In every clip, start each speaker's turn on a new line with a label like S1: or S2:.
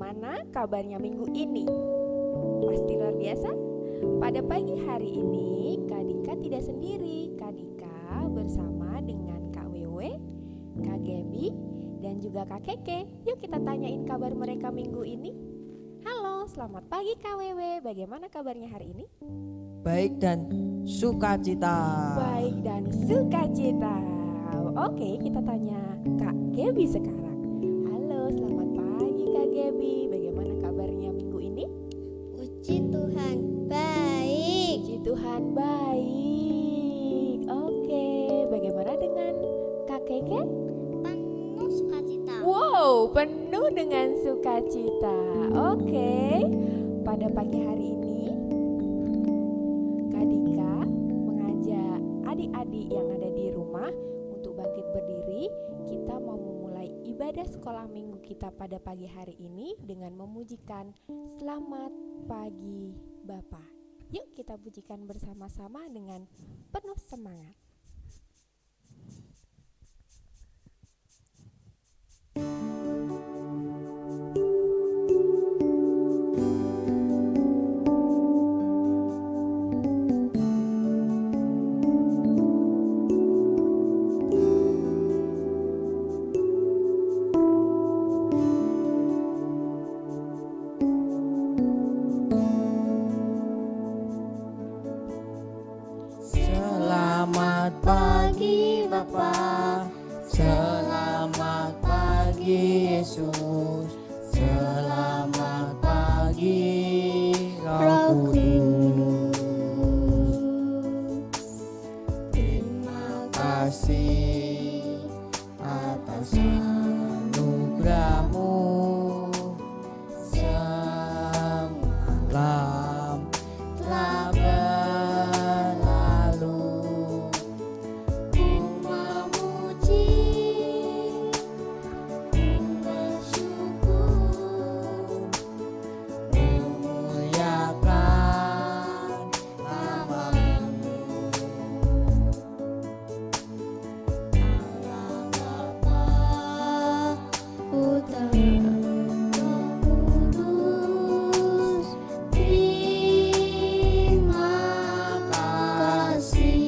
S1: Bagaimana kabarnya minggu ini? Pasti luar biasa? Pada pagi hari ini, Kak Dika tidak sendiri. Kak Dika bersama dengan Kak Wewe, Kak Gebi, dan juga Kak Keke. Yuk kita tanyain kabar mereka minggu ini. Halo, selamat pagi Kak Wewe. Bagaimana kabarnya hari ini?
S2: Baik dan sukacita.
S1: Baik dan sukacita. Oke, kita tanya Kak Gebi sekarang. Halo, selamat pagi Kak Gebi. Bagaimana kabarnya minggu ini?
S3: Puji Tuhan, baik.
S1: Puji Tuhan baik. Oke, bagaimana dengan Kak Keke?
S3: Penuh sukacita.
S1: Wow, penuh dengan sukacita. Oke, pada pagi hari ini Kak Dika mengajak adik-adik yang ada di rumah untuk bangkit berdiri. Kita mau memulai ibadah sekolah minggu kita pada pagi hari ini dengan memujikan Selamat Pagi Bapa. Yuk kita pujikan bersama-sama dengan penuh semangat.
S2: Selamat pagi Bapa, selamat pagi Yesus, selamat pagi Roh Kudus. Terima kasih atas anugerah-Mu semalam telah berlalu. Ku memuji, bersyukur, memuliakan nama-Mu. Allah Bapa, Putra, Roh Kudus, terima kasih.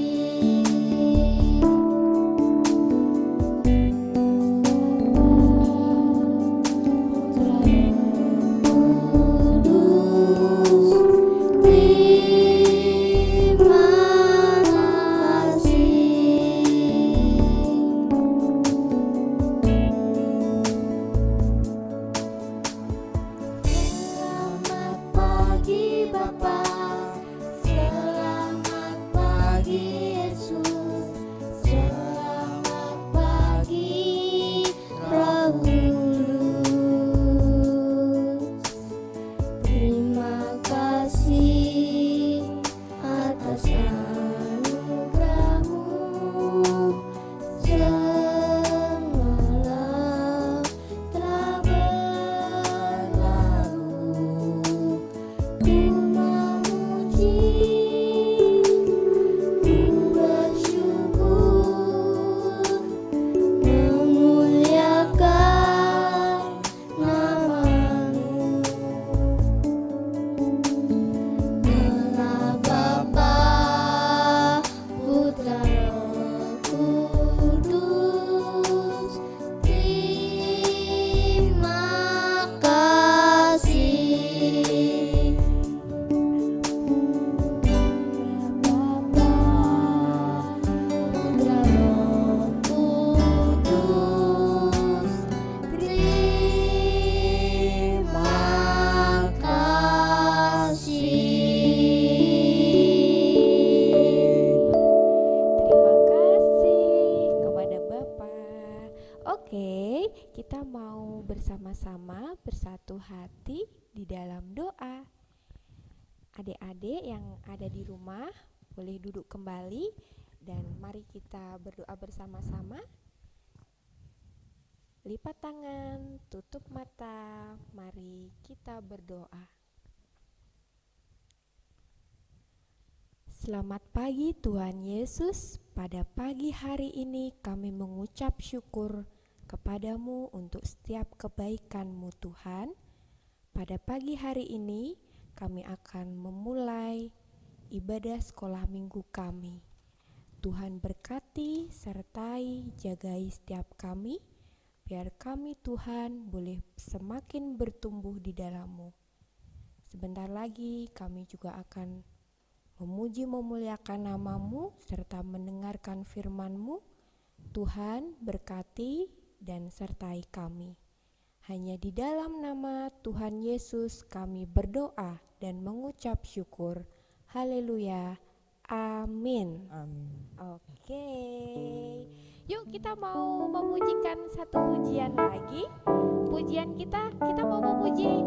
S2: Selamat pagi Bapa, selamat pagi Yesus, selamat pagi Roh Kudus. Terima kasih atas anugerah-Mu semalam telah berlalu. Ku memuji, ku bersyukur, memuliakan nama-Mu. Allah Bapa, Putra, Roh Kudus, terima kasih. Bapa, Putra, Roh Kudus, terima
S1: Terima kasih kepada Bapak. Oke, kita mau bersama-sama bersatu hati di dalam doa. Adik-adik yang ada di rumah boleh duduk kembali dan mari kita berdoa bersama-sama. Lipat tangan, tutup mata, mari kita berdoa. Selamat pagi Tuhan Yesus. Pada pagi hari ini kami mengucap syukur kepadamu untuk setiap kebaikan-Mu Tuhan. Pada pagi hari ini kami akan memulai ibadah sekolah minggu kami. Tuhan berkati, sertai, jagai setiap kami, biar kami Tuhan boleh semakin bertumbuh di dalam-Mu. Sebentar lagi kami juga akan memuji memuliakan nama-Mu serta mendengarkan firman-Mu. Tuhan berkati dan sertai kami. Hanya di dalam nama Tuhan Yesus kami berdoa dan mengucap syukur. Haleluya. Amin.
S2: Amin.
S1: Oke. Yuk kita mau memujikan satu pujian lagi. Pujian kita mau memuji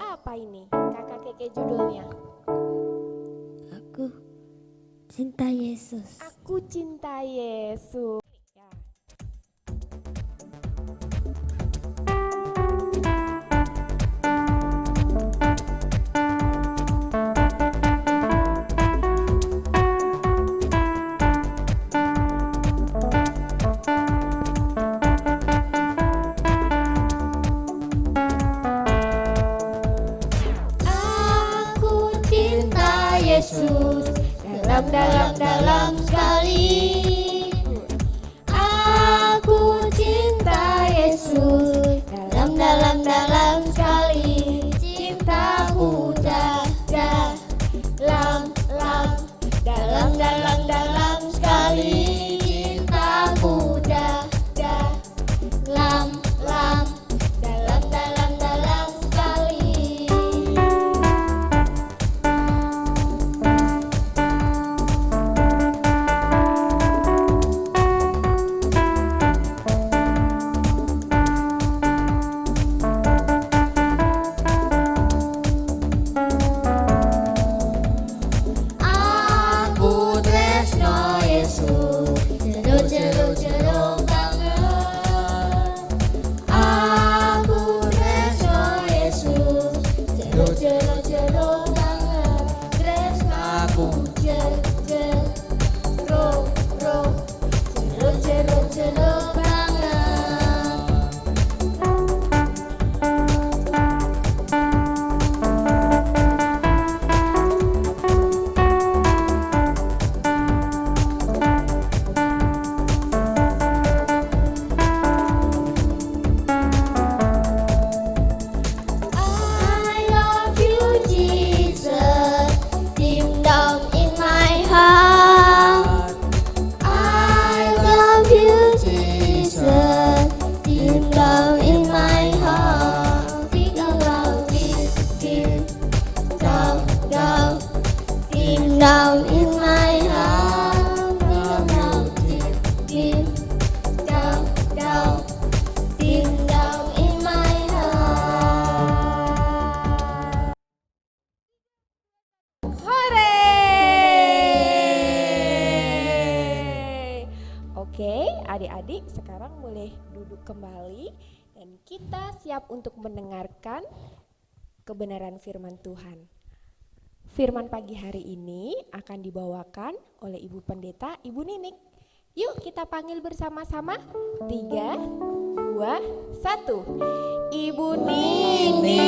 S1: apa ini? Kakak Keke judulnya.
S3: Aku cinta Yesus.
S1: Aku cinta Yesus. Ya.
S3: Aku cinta Yesus dalam sekali. Aku cinta Yesus dalam sekali. Cintaku dalam sekali. Cintaku dalam sekali. Aku tresno Yesus, jero banget. Aku tresno Yesus, jero banget. Tresnaku jero banget. I love you, Jesus, deep down in my heart. I love you, Jesus, deep down in my heart. Deep down, deep down in my heart. Deep down, deep down in my heart.
S1: Hore! Oke, adik-adik sekarang boleh duduk kembali dan kita siap untuk mendengarkan kebenaran firman Tuhan. Firman pagi hari ini akan dibawakan oleh Ibu Pendeta, Ibu Ninik. Yuk kita panggil bersama-sama. 3, 2, 1. Ibu Ninik.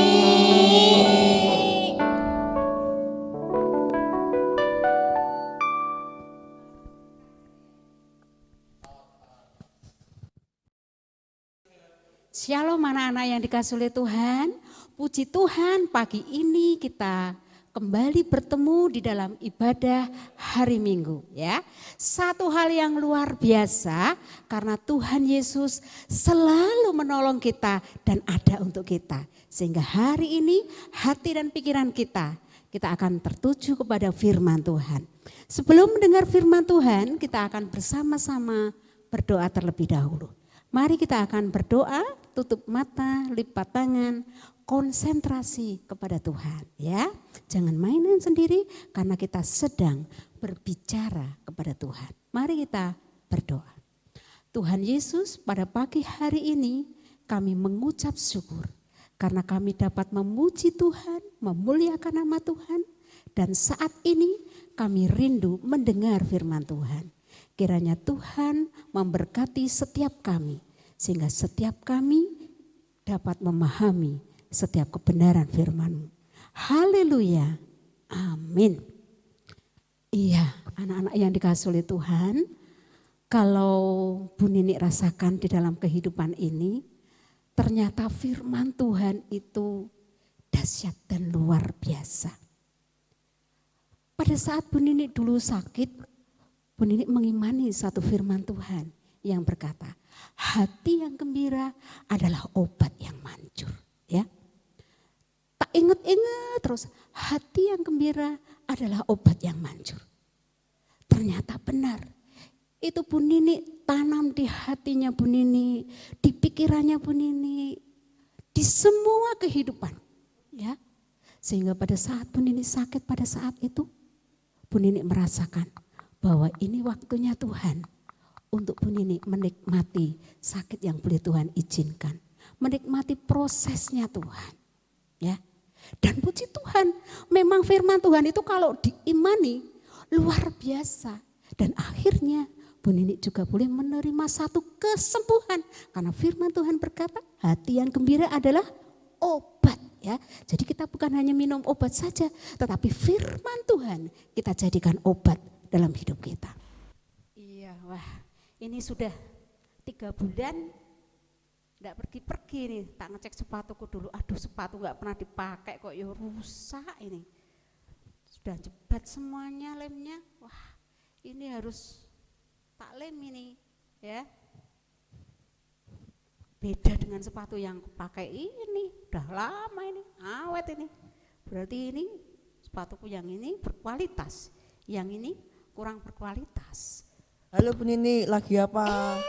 S4: Shalom anak-anak yang dikasihi oleh Tuhan. Puji Tuhan, pagi ini kita kembali bertemu di dalam ibadah hari Minggu ya. Satu hal yang luar biasa karena Tuhan Yesus selalu menolong kita dan ada untuk kita. Sehingga hari ini hati dan pikiran kita akan tertuju kepada firman Tuhan. Sebelum mendengar firman Tuhan, kita akan bersama-sama berdoa terlebih dahulu. Mari kita akan berdoa, tutup mata, lipat tangan, konsentrasi kepada Tuhan ya. Jangan mainan sendiri karena kita sedang berbicara kepada Tuhan. Mari kita berdoa. Tuhan Yesus, pada pagi hari ini kami mengucap syukur karena kami dapat memuji Tuhan, memuliakan nama Tuhan. Dan saat ini kami rindu mendengar firman Tuhan. Kiranya Tuhan memberkati setiap kami, sehingga setiap kami dapat memahami setiap kebenaran firman-Mu. Haleluya. Amin. Iya, anak-anak yang dikasihi oleh Tuhan, kalau Bu Nini rasakan di dalam kehidupan ini, ternyata firman Tuhan itu dahsyat dan luar biasa. Pada saat Bu Nini dulu sakit, Bu Nini mengimani satu firman Tuhan yang berkata, hati yang gembira adalah obat yang manjur. Ya, tak ingat-ingat terus, hati yang gembira adalah obat yang manjur. Ternyata benar. Itu Bu Nini tanam di hatinya Bu Nini, di pikirannya Bu Nini, di semua kehidupan. Ya, sehingga pada saat Bu Nini sakit pada saat itu, Bu Nini merasakan bahwa ini waktunya Tuhan untuk Bu Nini menikmati sakit yang boleh Tuhan izinkan. Menikmati prosesnya Tuhan. Ya. Dan puji Tuhan, memang firman Tuhan itu kalau diimani luar biasa. Dan akhirnya Bu Nini juga boleh menerima satu kesembuhan. Karena firman Tuhan berkata, hati yang gembira adalah obat. Ya, jadi kita bukan hanya minum obat saja, tetapi firman Tuhan kita jadikan obat dalam hidup kita. Iya, wah, ini sudah 3 bulan enggak pergi-pergi nih, tak ngecek sepatuku dulu. Aduh, sepatu enggak pernah dipakai kok ya rusak ini. Sudah jebat semuanya lemnya. Wah, ini harus tak lem ini, ya. Beda dengan sepatu yang pakai ini, udah lama ini, awet ini. Berarti ini sepatuku yang ini berkualitas, yang ini kurang berkualitas.
S2: Halo Bu Nini, lagi apa?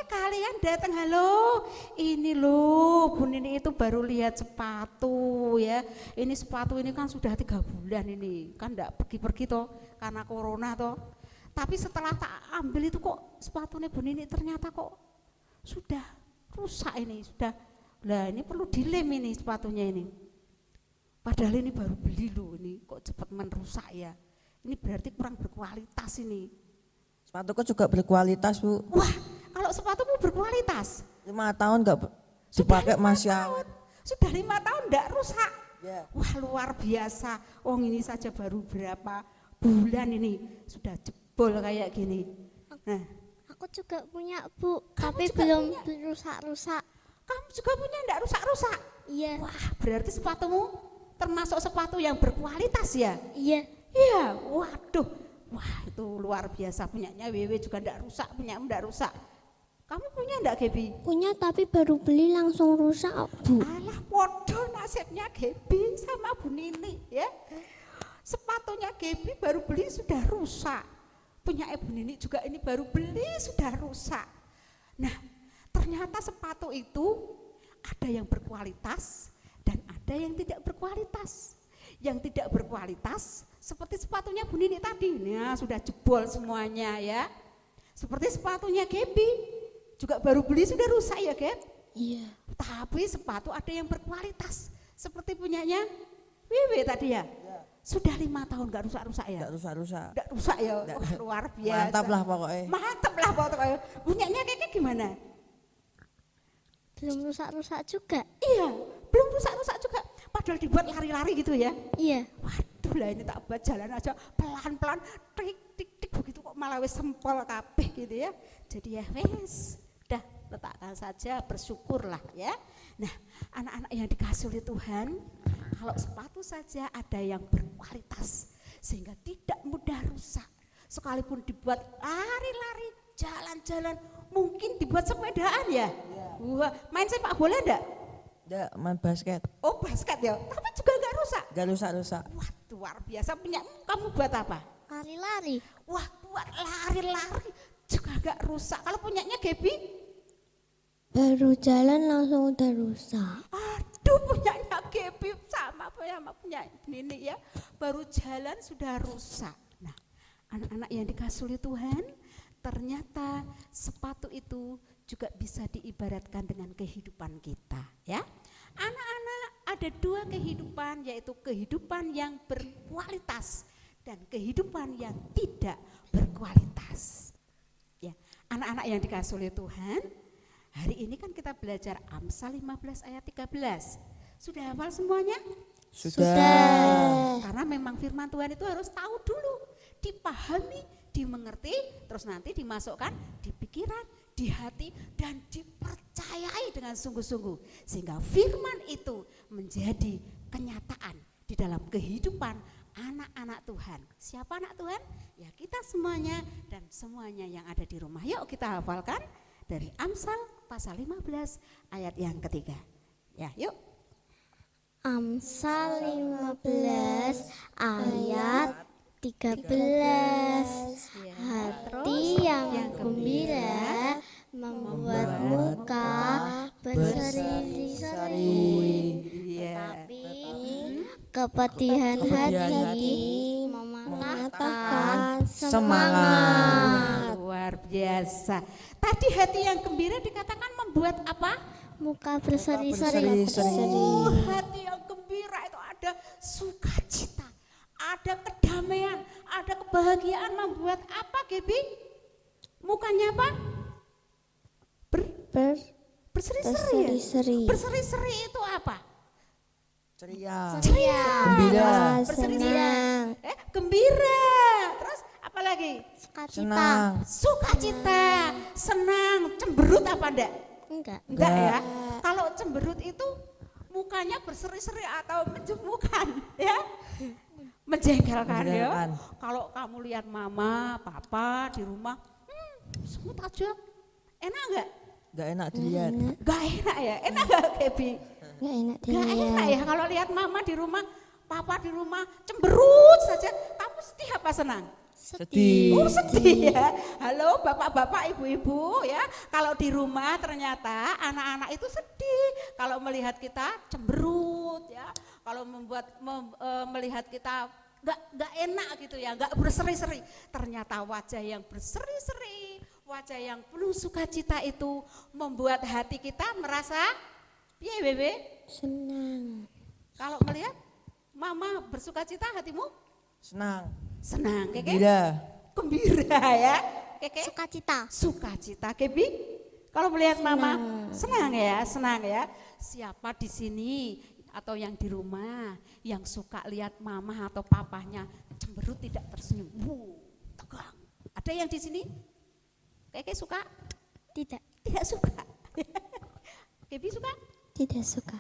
S4: Kalian datang, halo. Ini loh, Bu Nini itu baru lihat sepatu ya. Ini sepatu ini kan sudah 3 bulan ini, kan enggak pergi-pergi toh karena corona toh. Tapi setelah tak ambil itu kok sepatunya Bu Nini ternyata kok sudah rusak ini, sudah. Lah ini perlu dilem ini sepatunya ini. Padahal ini baru beli loh, ini kok cepat merusak ya. Ini berarti kurang berkualitas ini.
S2: Sepatuku juga berkualitas Bu.
S4: Wah, kalau sepatumu berkualitas
S2: 5 tahun enggak dipakai masih awet.
S4: Sudah 5 tahun enggak rusak.
S2: Ya.
S4: Wah, luar biasa. Oh, ini saja baru berapa bulan ini sudah jebol kayak gini. Nah,
S3: Aku juga punya Bu,
S4: Kamu
S3: tapi
S4: juga
S3: belum
S4: punya?
S3: rusak-rusak.
S4: kamu juga punya enggak rusak-rusak?
S3: Iya,
S4: Wah, berarti sepatumu termasuk sepatu yang berkualitas ya?
S3: iya.
S4: Iya, waduh. Wah, itu luar biasa, punyanya Wewe juga enggak rusak, punyamu enggak rusak. Kamu punya enggak, Gebi?
S3: Punya tapi baru beli langsung rusak Bu.
S4: Alah, podo nasibnya Gebi sama Bu Nini ya. Sepatunya Gebi baru beli sudah rusak. Punya Bu Nini juga ini baru beli sudah rusak. Nah, ternyata sepatu itu ada yang berkualitas dan ada yang tidak berkualitas. Yang tidak berkualitas seperti sepatunya Bu Nini tadi, nah sudah jebol semuanya ya. Seperti sepatunya Gebi juga baru beli sudah rusak ya Geb.
S3: Iya.
S4: Tapi sepatu ada yang berkualitas seperti punyanya Wiwi tadi ya. Sudah 5 tahun gak rusak-rusak ya.
S2: Enggak rusak-rusak.
S4: Gak rusak ya.
S2: Nggak.
S4: Wah, luar biasa.
S2: Mantap lah pokoknya.
S4: Mantap lah pokoknya. Punyanya kayak gimana?
S3: Belum rusak-rusak juga.
S4: Iya, belum rusak-rusak juga. Padahal dibuat lari-lari gitu ya.
S3: Iya.
S4: Waduh lah, ini tak buat jalan aja pelan-pelan, tik-tik-tik begitu kok malah wis sempol kabeh gitu ya. Jadi ya wes, dah letakkan saja, bersyukurlah ya. Nah, anak-anak yang dikasih oleh Tuhan, kalau sepatu saja ada yang berkualitas sehingga tidak mudah rusak. Sekalipun dibuat lari-lari, jalan-jalan, mungkin dibuat sepedaan ya. Wah, main sepak bola enggak?
S2: Enggak, main basket.
S4: Oh, basket ya, tapi juga enggak rusak.
S2: Enggak rusak-rusak.
S4: Wah, luar biasa. Punya kamu buat apa?
S3: Lari-lari.
S4: Wah, buat lari-lari juga enggak rusak. Kalau punyanya Gebi?
S3: Baru jalan langsung udah rusak.
S4: Aduh, punyanya Gebi sama punya Nini ya. Baru jalan sudah rusak. Nah, anak-anak yang dikasih oleh Tuhan, ternyata sepatu itu juga bisa diibaratkan dengan kehidupan kita ya. Anak-anak, ada 2 kehidupan, yaitu kehidupan yang berkualitas dan kehidupan yang tidak berkualitas. Ya, anak-anak yang dikasih oleh Tuhan, hari ini kan kita belajar Amsal 15 ayat 13. Sudah hafal semuanya?
S2: Sudah.
S4: Karena memang firman Tuhan itu harus tahu dulu, dipahami, dimengerti, terus nanti dimasukkan di pikiran, di hati, dan dipercayai dengan sungguh-sungguh. Sehingga firman itu menjadi kenyataan di dalam kehidupan anak-anak Tuhan. Siapa anak Tuhan? Ya kita semuanya dan semuanya yang ada di rumah. Yuk kita hafalkan dari Amsal pasal 15 ayat yang ketiga. Ya yuk.
S3: Amsal 15 ayat 13. Hati yang gembira membuat muka berseri-seri. Tapi kepedihan hati mematahkan semangat.
S4: Luar biasa. Tadi hati yang gembira dikatakan membuat apa?
S3: Muka berseri-seri.
S4: Oh, hati yang gembira itu ada sukacita, ada kedamaian, ada kebahagiaan. Membuat apa, Gebi? Mukanya apa? Berseri-seri.
S3: Berseri-seri.
S4: Berseri-seri itu apa?
S2: Ceria.
S3: Ceria.
S2: Gembira.
S3: Senang.
S4: Gembira. Terus apa lagi?
S3: Sukacita.
S2: Senang.
S4: Sukacita, senang, cemberut apa enggak?
S3: Enggak.
S4: Enggak ya. Kalau cemberut itu mukanya berseri-seri atau menjemukan ya. Menjengkelkan ya.
S2: Menjengkelkan.
S4: Kalau kamu lihat mama, papa di rumah, semut aja. Enak enggak?
S2: Enggak enak dilihat.
S4: Enggak enak ya. Enak enggak, Gebi?
S3: Enggak enak
S4: Enggak enak
S3: dilihat.
S4: ya kalau lihat mama di rumah, papa di rumah cemberut saja. Kamu sedih apa senang?
S2: Sedih.
S4: Oh sedih ya. Halo bapak-bapak, ibu-ibu ya. Kalau di rumah ternyata anak-anak itu sedih. Kalau melihat kita cemberut ya. Kalau melihat kita nggak enak gitu ya, nggak berseri-seri. Ternyata wajah yang berseri-seri, wajah yang penuh sukacita itu membuat hati kita merasa, piye bebe?
S3: Senang.
S4: Kalau melihat mama bersukacita hatimu
S2: Senang.
S4: senang, Keke? Gembira ya, Keke?
S3: Sukacita.
S4: Sukacita, Kebi? Kalau melihat mama, senang ya. Siapa di sini atau yang di rumah yang suka lihat mama atau papahnya cemberut tidak tersenyum? Tegang. Ada yang di sini? Keke suka?
S3: Tidak.
S4: Tidak suka. Kebi suka?
S3: Tidak suka.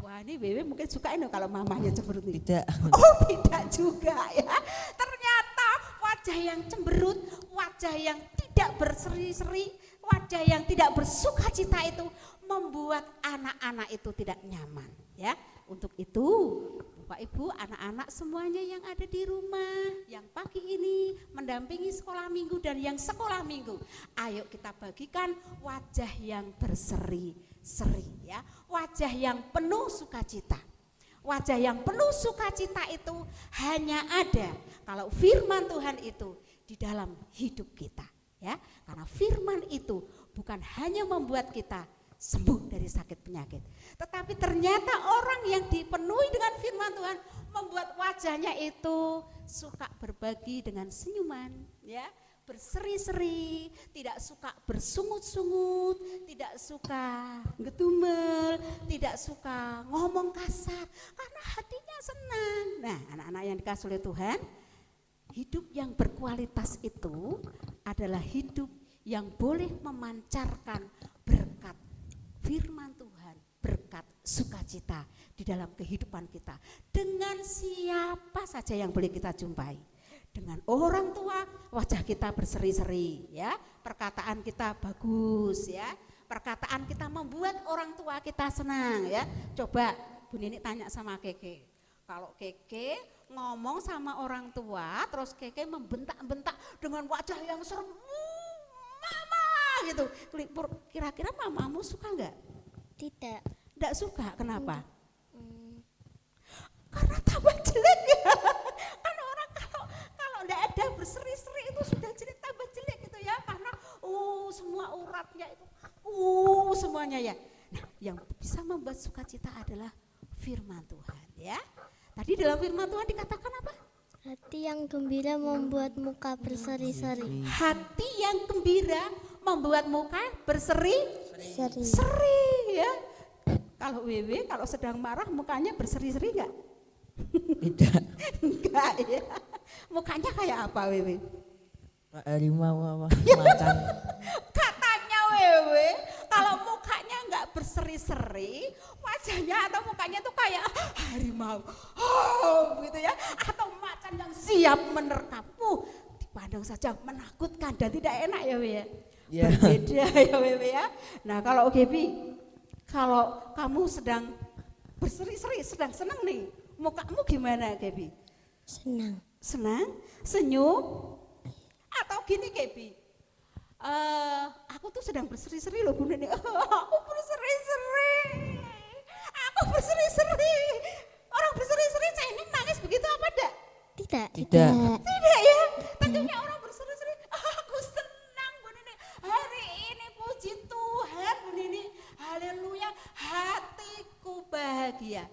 S4: Wah ini Bebe mungkin suka ini kalau mamanya cemberut nih.
S2: Tidak.
S4: Oh tidak juga ya. Ternyata wajah yang cemberut, wajah yang tidak berseri-seri, wajah yang tidak bersukacita itu membuat anak-anak itu tidak nyaman ya. Untuk itu Bapak Ibu, anak-anak semuanya yang ada di rumah, yang pagi ini mendampingi sekolah minggu dan yang sekolah minggu, ayo kita bagikan wajah yang berseri-seri ya, wajah yang penuh sukacita. Wajah yang penuh sukacita itu hanya ada kalau firman Tuhan itu di dalam hidup kita ya. Karena firman itu bukan hanya membuat kita sembuh dari sakit penyakit, tetapi ternyata orang yang dipenuhi dengan firman Tuhan membuat wajahnya itu suka berbagi dengan senyuman ya, berseri-seri, tidak suka bersungut-sungut, tidak suka ngedumel, tidak suka ngomong kasar karena hatinya senang. Nah, anak-anak yang dikasih oleh Tuhan, hidup yang berkualitas itu adalah hidup yang boleh memancarkan berkat firman Tuhan, berkat sukacita di dalam kehidupan kita dengan siapa saja yang boleh kita jumpai. Dengan orang tua wajah kita berseri-seri ya, perkataan kita bagus ya, perkataan kita membuat orang tua kita senang ya. Coba Bu Nini tanya sama Keke, kalau Keke ngomong sama orang tua terus Keke membentak-bentak dengan wajah yang serem, mama gitu, kira-kira mamamu suka enggak?
S3: Tidak.
S4: Enggak suka, kenapa? Karena tambah jelek ya. Kan orang kalau enggak ada berseri-seri itu sudah jelek, tambah jelek gitu ya, karena semua uratnya itu semuanya ya. Nah, yang bisa membuat sukacita adalah firman Tuhan ya. Tadi dalam firman Tuhan dikatakan apa?
S3: Hati yang gembira membuat muka berseri-seri.
S4: Hati yang gembira membuat muka berseri-seri
S3: Seri.
S4: ya. Kalau Wewe kalau sedang marah mukanya berseri-seri enggak?
S2: Tidak.
S4: Enggak ya. Mukanya kayak apa Wewe?
S2: Pak harimau apa? Macan.
S4: Katanya Wewe kalau mukanya enggak berseri-seri, wajahnya atau mukanya tuh kayak harimau. Oh, gitu ya. Atau macan yang siap menerkapmu. Dipandang saja menakutkan dan tidak enak ya Wewe ya.
S2: Ya.
S4: Berbeda ya Wewe ya. Nah, kalau Gebi, kalau kamu sedang berseri-seri, sedang senang nih, mukamu gimana Gebi?
S3: Senang.
S4: Senang? Senyum? Atau gini Gebi, aku tuh sedang berseri-seri loh Bu Neni. Aku berseri-seri. Aku berseri-seri. Orang berseri-seri cengeng nangis begitu apa enggak?
S3: Tidak.
S2: Tidak.
S4: Tidak ya. Tentunya orang berseri-seri. Aku senang Bu Neni. Hari ini puji Tuhan Bu Neni. Haleluya. Hatiku bahagia.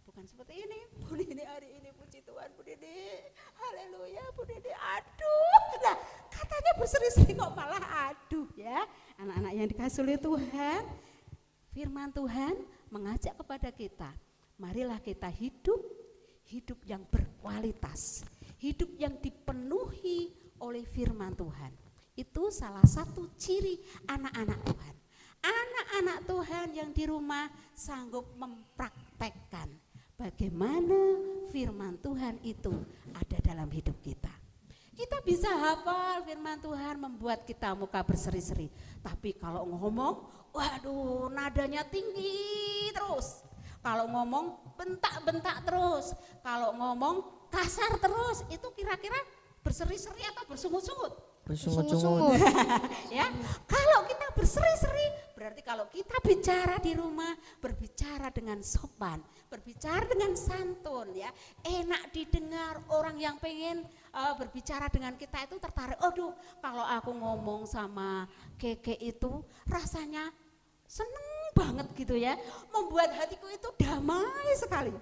S4: Bukan seperti ini. Bu Neni hari ini puji Tuhan Bu Neni. Haleluya Bu Neni. Aduh. Nah katanya berseri-seri kok malah aduh ya. Anak-anak yang dikasih oleh Tuhan. Firman Tuhan mengajak kepada kita. Marilah kita hidup yang berkualitas. Hidup yang dipenuhi oleh firman Tuhan. Itu salah satu ciri anak-anak Tuhan. Anak-anak Tuhan yang di rumah sanggup mempraktekkan bagaimana firman Tuhan itu ada dalam hidup kita. Kita bisa hafal firman Tuhan membuat kita muka berseri-seri. Tapi kalau ngomong, waduh nadanya tinggi terus. Kalau ngomong bentak-bentak terus. Kalau ngomong kasar terus. Itu kira-kira berseri-seri atau bersungut-sungut?
S2: Bersungut-sungut.
S4: Ya, kalau kita berseri-seri berarti kalau kita bicara di rumah berbicara dengan sopan, berbicara dengan santun ya, enak didengar. Orang yang pengen berbicara dengan kita itu tertarik. Aduh, kalau aku ngomong sama Keke itu rasanya seneng banget gitu ya, membuat hatiku itu damai sekali.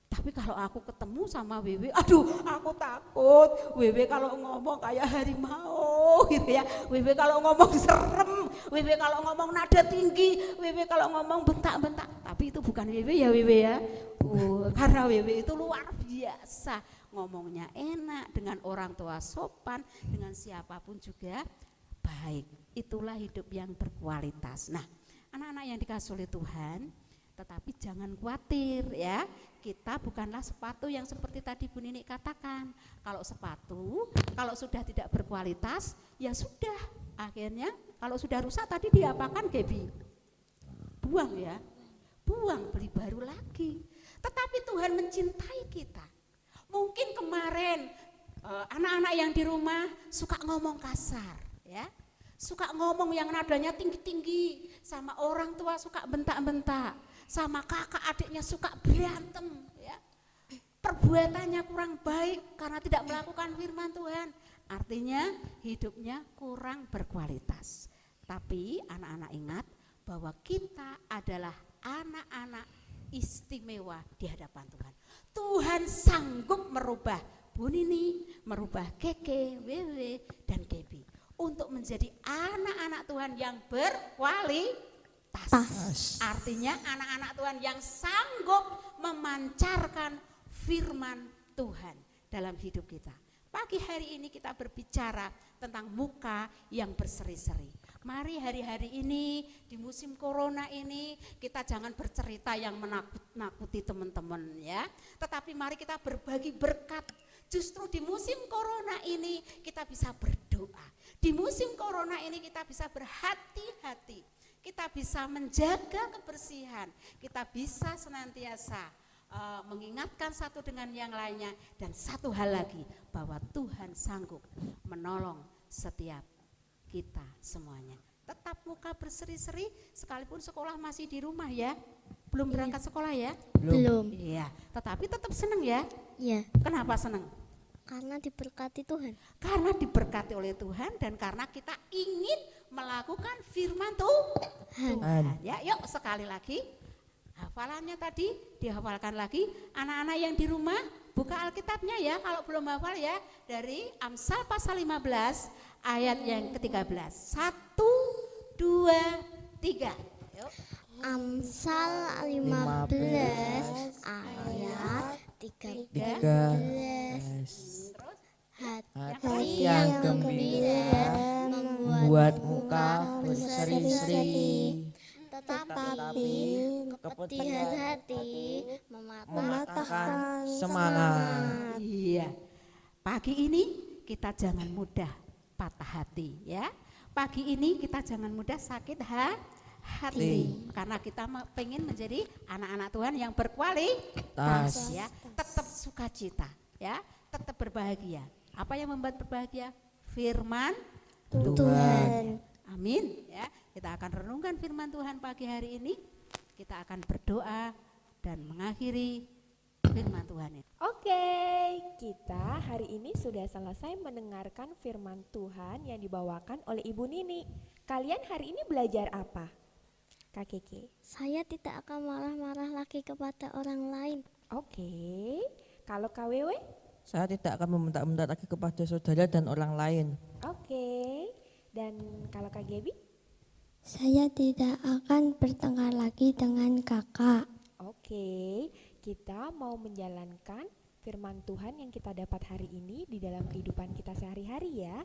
S4: Tapi kalau aku ketemu sama Wewe, aduh aku takut. Wewe kalau ngomong kayak harimau gitu ya. Wewe kalau ngomong serem, Wewe kalau ngomong nada tinggi, Wewe kalau ngomong bentak-bentak. Tapi itu bukan Wewe ya Wewe ya. Karena Wewe itu luar biasa. Ngomongnya enak, dengan orang tua sopan, dengan siapapun juga baik. Itulah hidup yang berkualitas. Nah, anak-anak yang dikasih oleh Tuhan, tetapi jangan khawatir ya, kita bukanlah sepatu yang seperti tadi Bu Nini katakan. Kalau sepatu, kalau sudah tidak berkualitas, ya sudah. Akhirnya kalau sudah rusak tadi diapakan Gebi? Buang ya, buang, beli baru lagi. Tetapi Tuhan mencintai kita. Mungkin kemarin anak-anak yang di rumah suka ngomong kasar ya. Suka ngomong yang nadanya tinggi-tinggi, sama orang tua suka bentak-bentak, sama kakak adiknya suka berantem ya. Perbuatannya kurang baik karena tidak melakukan firman Tuhan. Artinya hidupnya kurang berkualitas. Tapi anak-anak ingat bahwa kita adalah anak-anak istimewa di hadapan Tuhan. Tuhan sanggup merubah Bu Nini, merubah Keke, Wewe, dan Gebi untuk menjadi anak-anak Tuhan yang berkualitas. Artinya anak-anak Tuhan yang sanggup memancarkan firman Tuhan dalam hidup kita. Pagi hari ini kita berbicara tentang muka yang berseri-seri. Mari hari-hari ini di musim corona ini kita jangan bercerita yang menakut-nakuti teman-teman ya. Tetapi mari kita berbagi berkat. Justru di musim corona ini kita bisa berdoa. Di musim corona ini kita bisa berhati-hati. Kita bisa menjaga kebersihan. Kita bisa senantiasa mengingatkan satu dengan yang lainnya. Dan satu hal lagi, bahwa Tuhan sanggup menolong setiap kita semuanya. Tetap muka berseri-seri sekalipun sekolah masih di rumah ya. Belum berangkat sekolah ya?
S3: Belum.
S4: Iya, tetapi tetap senang ya.
S3: Iya.
S4: Kenapa senang?
S3: Karena diberkati Tuhan.
S4: Karena diberkati oleh Tuhan dan karena kita ingin melakukan firman Tuhan. Ya, yuk sekali lagi. Hafalannya tadi dihafalkan lagi. Anak-anak yang di rumah buka Alkitabnya ya, kalau belum hafal ya, dari Amsal pasal 15 ayat yang ke-13. 1, 2, 3. Yuk.
S3: Amsal 15 ayat 13.
S2: 13.
S3: Hati yang gembira membuat muka berseri-seri, tetapi kepedihan hati mematahkan semangat.
S4: Iya. Pagi ini kita jangan mudah patah hati ya. Pagi ini kita jangan mudah sakit hati. Karena kita pengen menjadi anak-anak Tuhan yang berkualitas ya. Tetap sukacita ya, tetap berbahagia. Apa yang membuat berbahagia? Firman Tuhan. Amin ya. Kita akan renungkan firman Tuhan pagi hari ini. Kita akan berdoa dan mengakhiri firman Tuhan ini.
S1: Oke, kita hari ini sudah selesai mendengarkan firman Tuhan yang dibawakan oleh Ibu Nini. Kalian hari ini belajar apa? Kak Keke.
S3: Saya tidak akan marah-marah lagi kepada orang lain.
S1: Oke, kalau Kak Wewe?
S2: Saya tidak akan membentak-bentak lagi kepada saudara dan orang lain.
S1: Oke, dan kalau Kak Gebi?
S3: Saya tidak akan bertengkar lagi dengan kakak.
S1: Oke, kita mau menjalankan firman Tuhan yang kita dapat hari ini di dalam kehidupan kita sehari-hari ya.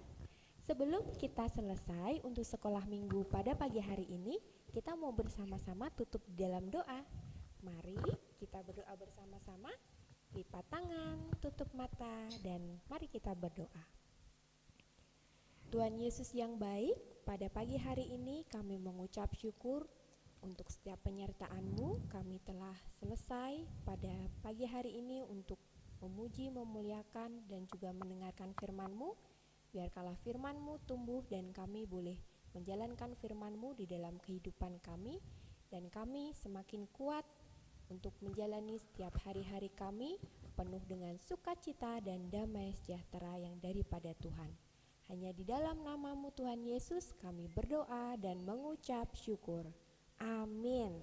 S1: Sebelum kita selesai untuk sekolah minggu pada pagi hari ini, kita mau bersama-sama tutup di dalam doa. Mari kita berdoa bersama-sama, lipat tangan, tutup mata, dan mari kita berdoa. Tuhan Yesus yang baik, pada pagi hari ini kami mengucap syukur untuk setiap penyertaan-Mu. Kami telah selesai pada pagi hari ini untuk memuji, memuliakan, dan juga mendengarkan firman-Mu. Biarkanlah firman-Mu tumbuh dan kami boleh menjalankan firman-Mu di dalam kehidupan kami, dan kami semakin kuat untuk menjalani setiap hari-hari kami penuh dengan sukacita dan damai sejahtera yang daripada Tuhan. Hanya di dalam nama-Mu Tuhan Yesus kami berdoa dan mengucap syukur. Amin.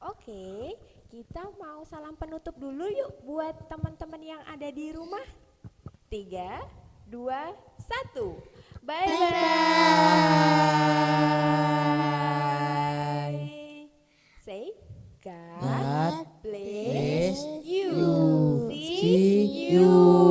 S1: Oke, kita mau salam penutup dulu yuk buat teman-teman yang ada di rumah. 3, 2, 1. Bye-bye. Say, God bless you. See you.